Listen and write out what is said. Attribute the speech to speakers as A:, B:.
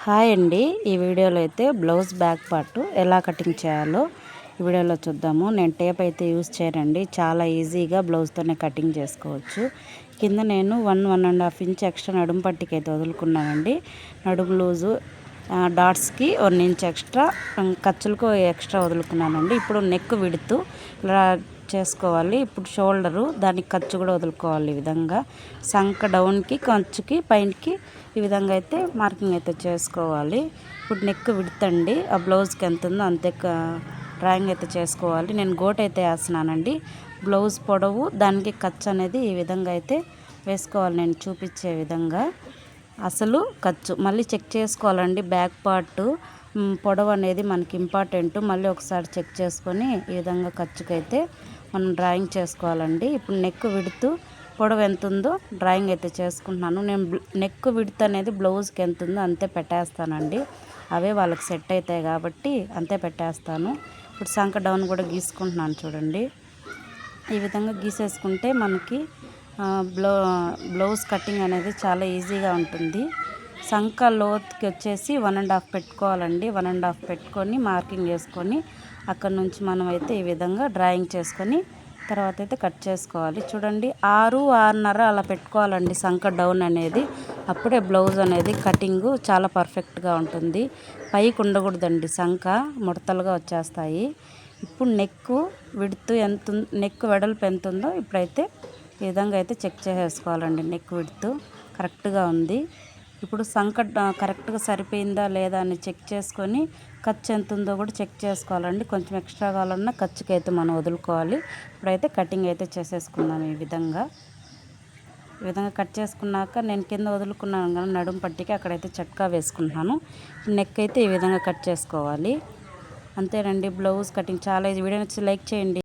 A: Hi అండి, ఈ వీడియోలో అయితే బ్లౌజ్ బ్యాక్ పార్ట్ ఎలా కటింగ్ చేయాలో ఈ వీడియోలో చూద్దాము. నేను టేప్ అయితే యూజ్ చేయనండి, చాలా ఈజీగా బ్లౌజ్తోనే కటింగ్ చేసుకోవచ్చు. కింద నేను 1.5 ఇంచ్ ఎక్స్ట్రా నడుము పట్టికి అయితే వదులుకున్నానండి. నడుము లూజు డాట్స్కి 1 ఇంచ్ ఎక్స్ట్రా, ఖర్చులకు ఎక్స్ట్రా వదులుకున్నానండి. ఇప్పుడు నెక్ విడుతూ ఇలా చేసుకోవాలి. ఇప్పుడు షోల్డరు, దానికి ఖర్చు కూడా వదులుకోవాలి. ఈ విధంగా సంక డౌన్కి ఖర్చుకి పైనకి ఈ విధంగా అయితే మార్కింగ్ అయితే చేసుకోవాలి. ఇప్పుడు నెక్ విడుతండి, ఆ బ్లౌజ్కి ఎంత ఉందో అంతే డ్రాయింగ్ అయితే చేసుకోవాలి. నేను గోట్ అయితే వేస్తున్నానండి. బ్లౌజ్ పొడవు దానికి ఖర్చు అనేది ఈ విధంగా అయితే వేసుకోవాలి, నేను చూపించే విధంగా. అసలు ఖర్చు మళ్ళీ చెక్ చేసుకోవాలండి. బ్యాక్ పార్ట్ పొడవు అనేది మనకి ఇంపార్టెంట్. మళ్ళీ ఒకసారి చెక్ చేసుకొని ఈ విధంగా ఖర్చుకైతే మనం డ్రాయింగ్ చేసుకోవాలండి. ఇప్పుడు నెక్ విడుతూ పొడవు ఎంత ఉందో డ్రాయింగ్ అయితే చేసుకుంటున్నాను. నేను నెక్ విడుత్ అనేది బ్లౌజ్కి ఎంత ఉందో అంతే పెట్టేస్తానండి. అవే వాళ్ళకి సెట్ అవుతాయి కాబట్టి అంతే పెట్టేస్తాను. ఇప్పుడు సంక డౌన్ కూడా గీసుకుంటున్నాను చూడండి. ఈ విధంగా గీసేసుకుంటే మనకి బ్లౌజ్ కటింగ్ అనేది చాలా ఈజీగా ఉంటుంది. సంక లోతుకి వచ్చేసి 1.5 పెట్టుకోవాలండి. 1.5 పెట్టుకొని మార్కింగ్ చేసుకొని అక్కడ నుంచి మనం అయితే ఈ విధంగా డ్రాయింగ్ చేసుకొని తర్వాత అయితే కట్ చేసుకోవాలి. చూడండి 6.5 అలా పెట్టుకోవాలండి సంక డౌన్ అనేది. అప్పుడే బ్లౌజ్ అనేది కటింగ్ చాలా పర్ఫెక్ట్గా ఉంటుంది. పైకి ఉండకూడదండి, సంక ముడతలుగా వచ్చేస్తాయి. ఇప్పుడు నెక్ విడుతూ నెక్ వెడల్పు ఎంత ఉందో ఇప్పుడైతే ఈ విధంగా అయితే చెక్ చేసేసుకోవాలండి. నెక్ విడుతూ కరెక్ట్గా ఉంది. ఇప్పుడు సంక కరెక్ట్గా సరిపోయిందా లేదా అని చెక్ చేసుకొని ఖర్చు ఎంత ఉందో కూడా చెక్ చేసుకోవాలండి. కొంచెం ఎక్స్ట్రా కావాలన్నా ఖర్చుకి అయితే మనం వదులుకోవాలి. ఇప్పుడైతే కటింగ్ అయితే చేసేసుకుందాం. ఈ విధంగా కట్ చేసుకున్నాక నేను కింద వదులుకున్నాను కదా నడుము పట్టికి, అక్కడైతే చట్కా వేసుకుంటున్నాను. నెక్ అయితే ఈ విధంగా కట్ చేసుకోవాలి. అంతేనండి బ్లౌజ్ కటింగ్. చాలా వీడియో నచ్చి లైక్ చేయండి.